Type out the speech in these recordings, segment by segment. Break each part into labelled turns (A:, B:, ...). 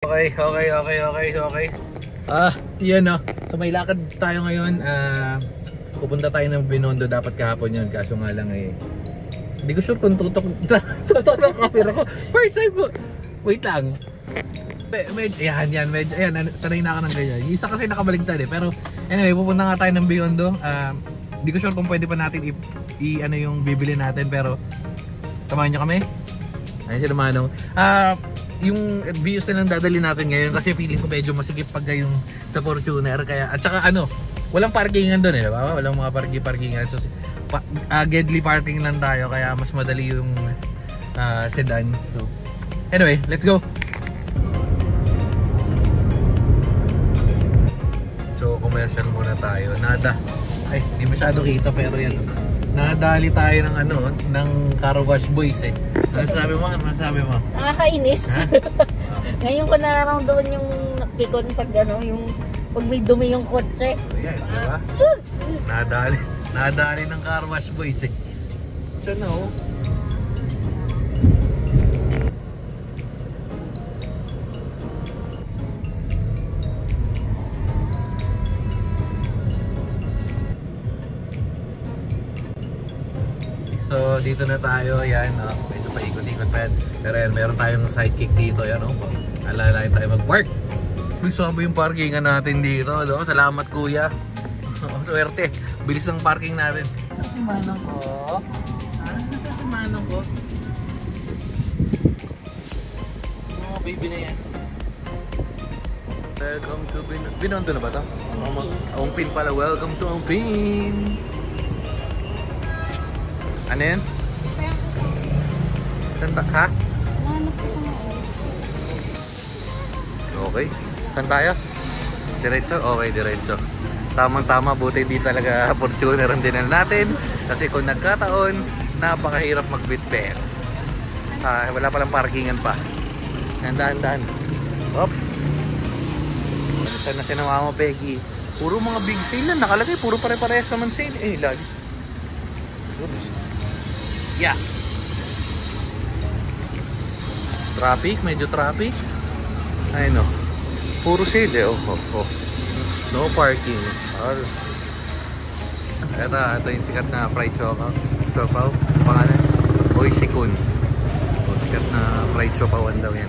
A: Okay. Yan o. So may lakad tayo ngayon. Pupunta tayo ng Binondo. Dapat kahapon yun. Kaso nga lang hindi ko sure kung tutok ng camera ko. First time ko. Wait lang. Yan. Sanay na ako ng ganyan. Yung isa kasi nakabaligtad Pero anyway, pupunta nga tayo ng Binondo. Hindi ko sure kung pwede pa natin ano yung bibili natin. Pero samahan nyo kami. Ayun sila Manong. Yung views na lang dadali natin ngayon kasi feeling ko medyo masikip pag yung sa Fortuner kaya at saka walang parkingan doon diba? Walang mga parkingan so Gedli parking lang tayo kaya mas madali yung sedan. So anyway, let's go. So commercial muna tayo. Hindi masyado kita pero yan. Nadali tayo ng ng car wash boys Ano sabi mo?
B: Nakakainis. Ngayon ko nararamdaman yung pikon pag yung pag may dumi yung kotse.
A: Ayan, diba? Nadali ng car wash boys So no. So dito na tayo, yan, medyo paikot-ikot pa yan. Pero yan, meron tayong sidekick dito, yan alalain tayo mag-park. Uy, sabi yung parkingan natin dito, salamat kuya. Swerte, bilis ng parking natin. Saan si Manong ko? Saan si Manong ko? Baby na yan. Welcome to Binondo na ba ito? Ongpin pala, welcome to Ongpin. Ano yan? Ha? Okay. Saan tayo? Diretso? Okay, diretso. Tamang-tama, buti di talaga Fortuner ang dinala natin. Kasi kung nagkataon, napakahirap mag-bitbit. Wala palang parkingan pa. Dahan-dahan. Oops. Saan na sinama mo, Peggy? Puro mga big sale lang. Nakalagay, puro pare-parehas naman sale. Lagi. Oops. Yeah. Traffic, medyo traffic. Ay no. Puro sale No parking. Ito yung sikat na fried siopaw. Pangalan? Oisikun. Sikat na fried siopawan daw yan.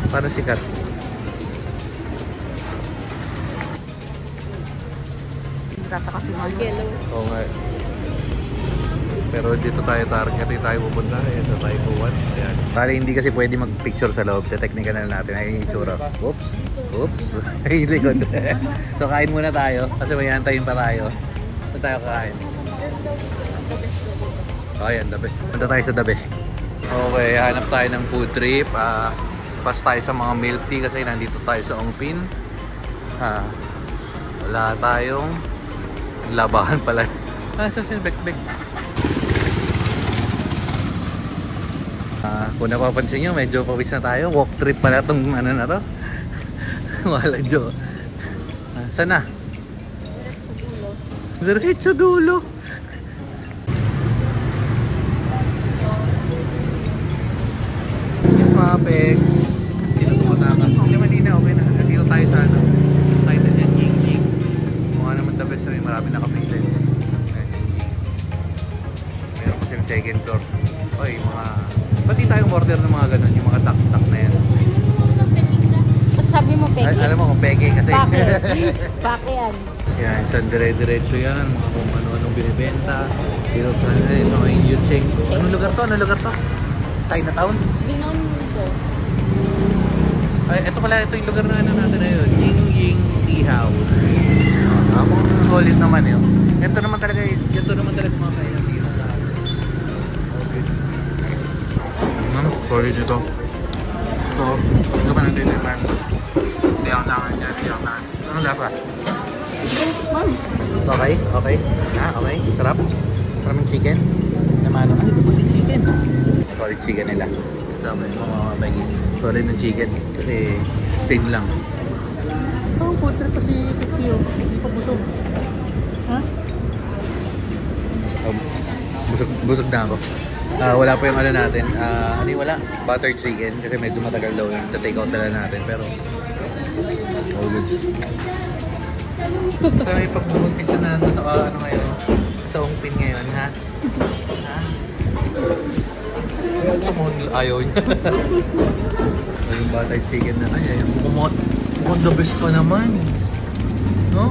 A: Para sikat.
B: Tataka si Margelo.
A: Oo nga. Pero dito tayo target, dito tayo pupunta. Ayan, tayo buwan. Ayan. Bali hindi kasi pwede mag-picture sa loob. Te-technical na natin. Ay, yung itsura. Oops. Ay, likod. So kain muna tayo. Kasi may hantayin pa tayo. Saan tayo kakain? Ayan, the best. Punta tayo sa the best. Okay, hanap tayo ng food trip. Pas tayo sa mga milk tea kasi nandito tayo sa Ongpin. Wala tayong labahan pala. Saan si Bekbek? Kung napapansin nyo, medyo pawis na tayo. Walk trip pala itong na to. Wala jo. Saan na? Diretso dulo. Yes, mga peg. Dito tumatama. Hindi Manila, okay na. Dito tayo sa tayo na dyan, Ying. Mukha naman the best na marami nakapilin. Meron kasi yung second floor. Oy, mga pati tayong order ng mga ganun, yung mga tak-tak na yan.
B: Sabi mo peke?
A: Alam mo kung peke kasi.
B: Pake yan.
A: Yan, saan dire-diretso yan, mga kung ano-anong binibenta. Dito sa mga Yucheng. Anong lugar to? Chinatown?
B: Binondo.
A: Ay, ito yung lugar na natin na yun. Ying Tea House. Solid naman yun. Ito naman talaga mga kaya. Sorry dito. So, ito pa natin yung pan. Hindi ako nakan dyan. Anong lasa? Okay? Okay? Sarap? Sarap yung chicken? Naman ay, ito kasi chicken. Solid chicken nila. Sabi mga bagay. Solid ng chicken. Kasi steam lang. Food trip pa si 50 Hindi pa busog. Ha? Busog na ako. Wala pa yung ano natin. Ano yung wala? Butter chicken. Kasi medyo matagal daw yung take out na natin. Pero, all good. So, ipag-umpisa na sa ano ngayon. Sa ungpin ngayon, ha? Ha? Ayaw niya. Yung butter chicken na kaya. Mukhang the best pa naman. No?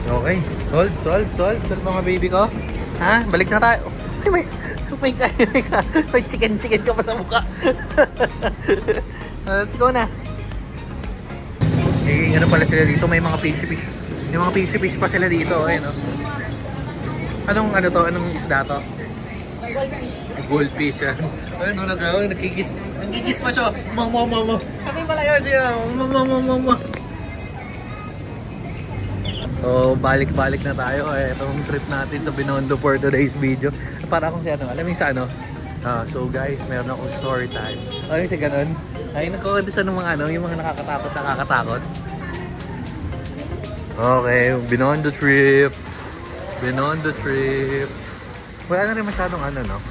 A: Okay. Solve mga baby ko. Ha? Balik na tayo. May chicken ka pa sa mukha. Let's go na. Eh, ano pala sila dito? May mga fishy fish. May mga fishy fish pa sila dito. Ayun, no? Anong ano to? Anong isda to? Goldfish. Ayun, no? Nagkikis pa siya. Mama. Sabi pala yun siya. Mama. So, balik na tayo. Itong trip natin sa Binondo for today's video. Para akong si ano, alam mo sa ano? So guys, meron akong story time. Okay, si ganun. Ay, nagkukwento siya ng mga ano, yung mga nakakatakot. Okay, Binondo trip. Wala na rin masyadong ano, no?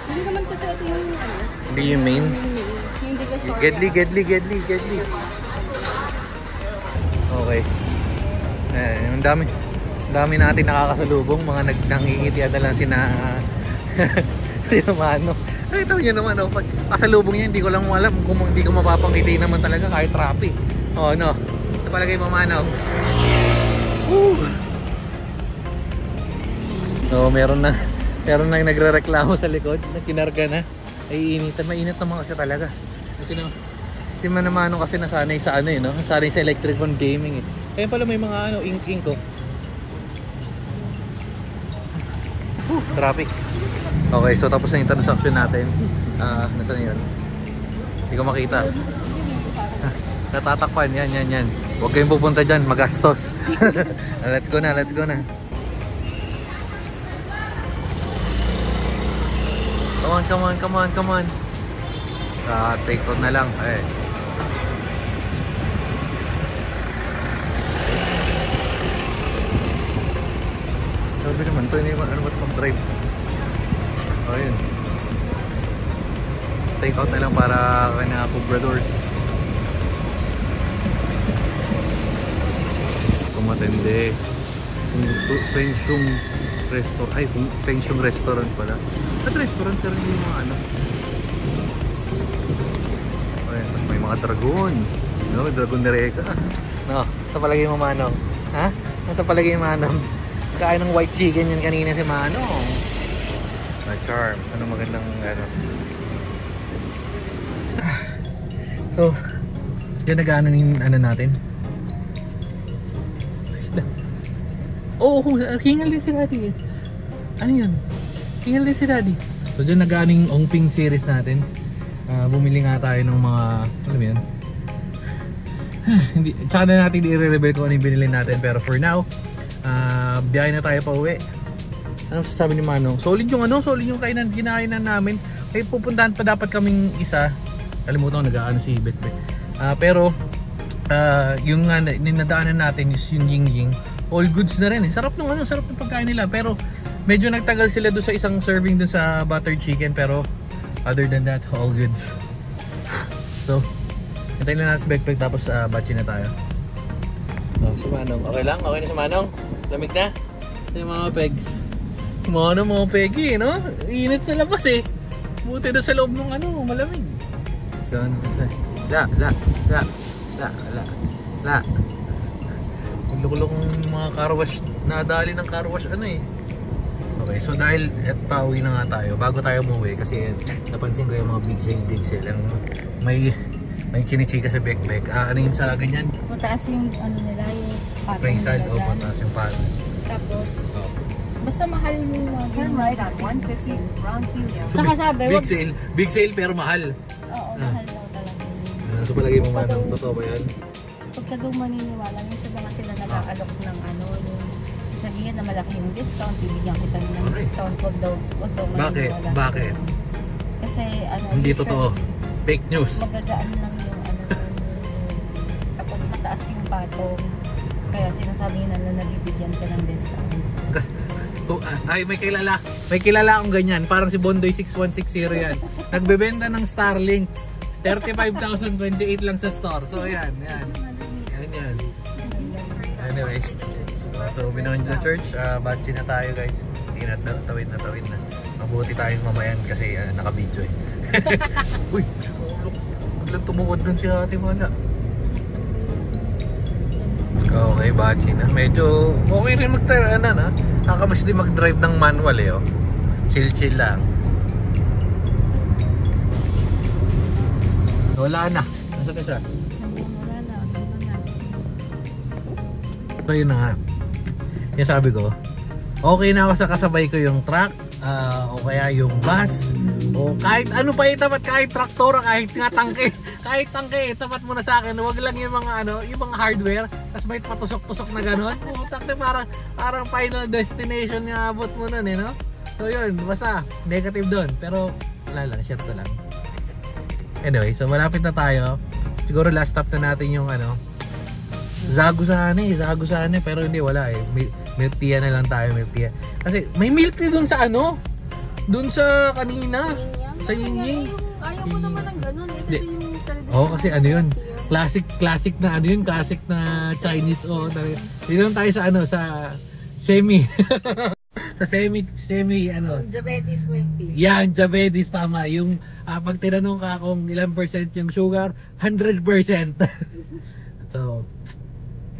B: Hindi naman kasi ito yung ano.
A: Hindi yung main?
B: Hindi ka sorry.
A: Gedli. Okay. Ang dami natin nakakasalubong, mga nangingitian na lang sina Mano. Ito nyo naman, pag kasalubong niya, hindi ko lang alam kung hindi ko mapapangiti naman talaga kahit traffic. Oh, no. Ito palagay mo, Mano. So, meron na nagrereklamo sa likod na kinarga na. Ay, mainit naman kasi talaga. Si Manamano kasi nasanay sa ano no? Nasanay sa electric phone gaming Kaya pala may mga ano, ink ko. Traffic. Okay, so tapos na yung transaction natin. Nasaan yun? Hindi ko makita. Natatakpan, yan. Huwag kayong pupunta dyan, magastos. Let's go na. Come on. Take out na lang. Sabi naman, ito yung ano ba't mag-drive? Ayun. Take out na lang para kanya Cobrador. Kumatende. Pensyong restaurant. Ay, pensyong restaurant pala. At restaurant pero hindi yung mga ano. Ayun, tapos may mga dragon. No, dragon na reka. No, sa palagay mo Manong. Ha? Sa palagay mo Manong. Kain ng white chicken yan kanina si Manong. Charms. Ano magandang ano. So, yan nag-ano yung ano natin. Oo, hingal din si Daddy. Ano yun? Hingal din si Daddy. So, dyan nag-ano yung Ongping series natin. Bumili nga tayo ng mga, alam mo yun? Hindi, tsaka na natin i-reveal kung ano yung binili natin. Pero for now, biyahe na tayo pa uwi. Anong sasabi ni Manong? Solid yung kinainan namin. Ay pupuntahan pa dapat kaming isa. Kalimutan ko nag-aano si Betbet. Pero yung ninadaanan natin yung Ying. All goods na rin. Sarap ng pagkain nila. Pero medyo nagtagal sila doon sa isang serving doon sa butter chicken. Pero other than that, all goods. So, hintayin na natin si Betbet tapos batchin na tayo. Si Manong. Okay lang? Okay na si Manong? Lamig na? Yung mga pegs. Mga pegi, no? Init sa labas Buti doon sa loob ng ano, malamig. La. Lukulong mga car wash, nadali ng car wash Okay, so dahil pauwi na nga tayo, bago tayo umuwi kasi napansin ko yung mga big sale. May chinichika sa Bekbek. Ano yun sa ganyan?
B: Mataas yung ano nila, yung patong.
A: Praisal o mataas yung patong.
B: Tapos, basta mahal yung
C: turn right on 150 Round Helio.
B: Saka sabi,
A: big sale pero mahal.
B: Oo, mahal daw talaga.
A: So palagi mo Manong, totoo ba yan?
B: Pagka daw maniniwala, yung sa mga sila nag-aalok ng ano, yung sabihin na malaki yung discount, bibigyan kita ng discount, wag daw maniniwala.
A: Bakit?
B: Kasi ano,
A: Hindi totoo. Fake news.
B: Magagaan lang yung ano, patong. Kaya sinasabi nila na nabibigyan ka ng discount.
A: Ay, may kilala akong ganyan. Parang si Bondoy 6160 yan. Nagbebenta ng Starlink. 35,028 lang sa store. So, yan. Anyway. So, Binondo Church. Batsi na tayo, guys. Hindi na tawid na. Mabuti tayong mamayan kasi naka-video eh. Uy! Biglang tumuwad dun si Ate Mala. Okay, Batsi na. Medyo okay rin nakakabas din mag-drive ng manual eh. Oh. Chill lang. Wala na. Nasa ka siya?
B: Wala na.
A: So yun na nga. Yung sabi ko, okay na ako sa kasabay ko yung truck, o kaya yung bus, o kahit ano pa itapat, kahit traktor, kahit nga tangke. Kahit tangke, tapat mo na sa akin. Huwag lang yung mga yung mga hardware, tapos may patusok-tusok na gano'n. Putak na parang final destination yung abot mo nun no? So yun, basta negative doon. Pero wala lang, share ko lang. Anyway, so malapit na tayo. Siguro last stop na natin yung Zagusane, pero hindi, wala eh. Milk tea na lang tayo, milk tea. Kasi may milk tea doon sa doon sa kanina. Sa Yingying.
B: Ayaw mo naman ng ganun eh. Kasi yung
A: kasi yun. Classic na classic na Chinese dito lang tayo sa sa semi. Sa semi
B: diabetes milk tea.
A: Yan, diabetes, tama. Yung pag tinanong ka kung ilang percent yung sugar, 100%. So,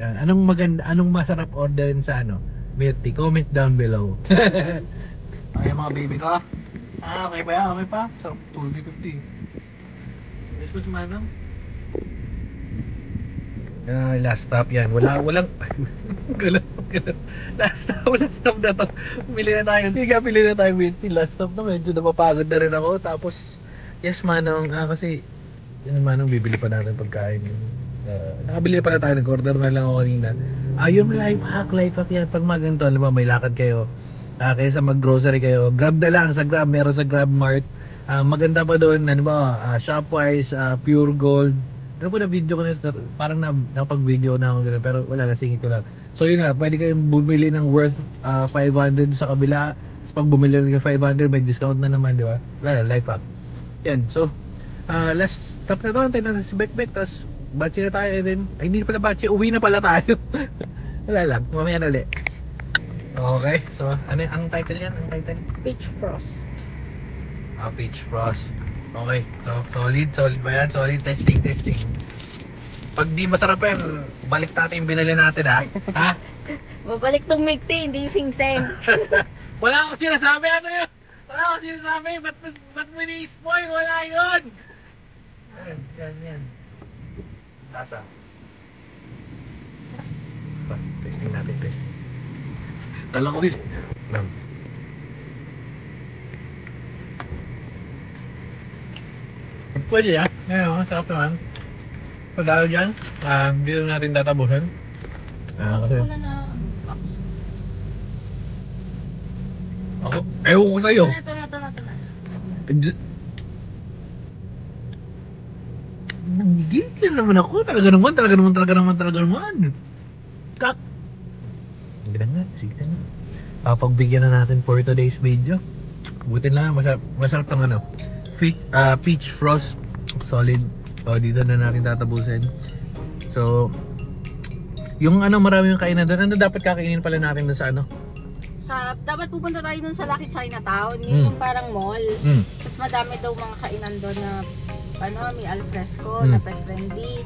A: yan. Anong masarap orderin sa milk tea? Comment down below. Okay mga baby ko. Okay pa yan, okay pa. Sarap, 250. Yes po si Manang. Last stop yan. Walang Last stop na to. Pili na tayo. Sige, pili na tayo milk tea. Last stop na, medyo napapagod na rin ako. Tapos, yes Manong, kasi yan Manong, bibili pa natin pagkain. Nakabili pa na tayo, nag-order na lang ako kanina. Yung life hack yan. Pag maganto, alam mo, may lakad kayo. Kaysa mag-grocery kayo, Grab na lang sa Grab, meron sa Grab Mart. Maganda pa doon, Shopwise, Pure Gold. Ano po na video ko na, parang napag-video na ako gano'n, pero wala, nasingit ko lang. So yun na, pwede kayong bumili ng worth 500 sa kabila. Tapos pag bumili ng 500, may discount na naman, di ba? Wala, life hack. Yan, so, last stop na to, antayin natin si Bekbek, tapos batsi na tayo din. Ay, hindi pala batsi, uwi na pala tayo. Wala lang, mamaya na ulit. Okay, so ano ang title yan? Ang title?
B: Peach Frost.
A: Peach Frost. Okay, so solid ba yan? Solid, testing. Pag di masarap yan, balik natin yung binili natin ha?
B: Babalik tong milk tea, hindi yung sing-sing.
A: Wala akong sinasabi, yun? Wala akong sinasabi, ba't mo ni-spoil? Wala yun! Yan. Lasa. Testing natin. Kala ko pwede yan. Ngayon, sarap naman. Pagdalo dyan, dito natin tatabusan. Kasi ako, ewan ko sa'yo.
B: Ito na.
A: Nanggigil naman ako. Talaga naman. Kak. Sige na. Papagbigyan na natin for today's video. Butin lang, masarap tong peach frost, solid. Dito na natin tatabusin. So, yung marami yung kainan doon. Ano dapat kakainin pala natin doon sa
B: dapat pupunta tayo dun sa Lucky Chinatown. Yun yung parang mall. Tapos madami daw mga kainan doon na may alfresco, na pet friendly.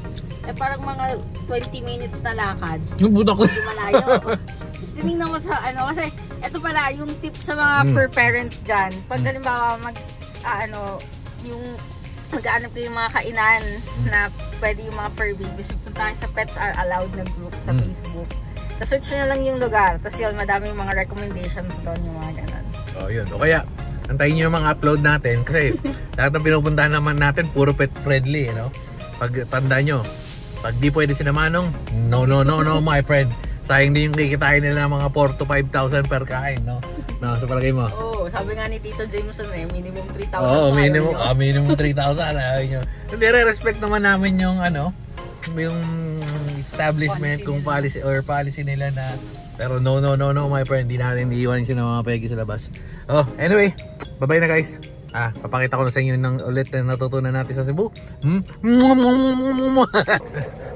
B: Parang mga 20 minutes na lakad.
A: Yung buta ko.
B: Hindi malayo. Tinignan mo sa kasi ito pala yung tip sa mga per parents dyan. Pag halimbawa yung mag-aanap kayo yung mga kainan na pwede yung mga per babies, punta sa Pets Are Allowed na group sa Facebook. Tapos search na lang yung lugar. Tapos yun, madami yung mga recommendations doon, yung mga ganun.
A: Yun. O kaya, antayin nyo yung mga upload natin kasi lahat ng pinupuntahan naman natin puro pet friendly, Pag tanda nyo, pag di pwede sinamanong, no my friend. Sayang din yung kikitain nila ng mga 4 to 5,000 per kain, sa palagay mo?
B: Sabi nga ni Tito Jameson minimum 3,000.
A: Minimum 3,000. Hindi, re-respect naman namin yung yung establishment kung policy nila na, pero no my friend, hindi natin iiwan siya ng mga pegi sa labas. Oh, anyway, bye-bye na guys. Papakita ko na sa inyo ng ulit na natutunan natin sa Cebu.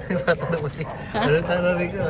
A: Tatanong mo si, ano tanong ko?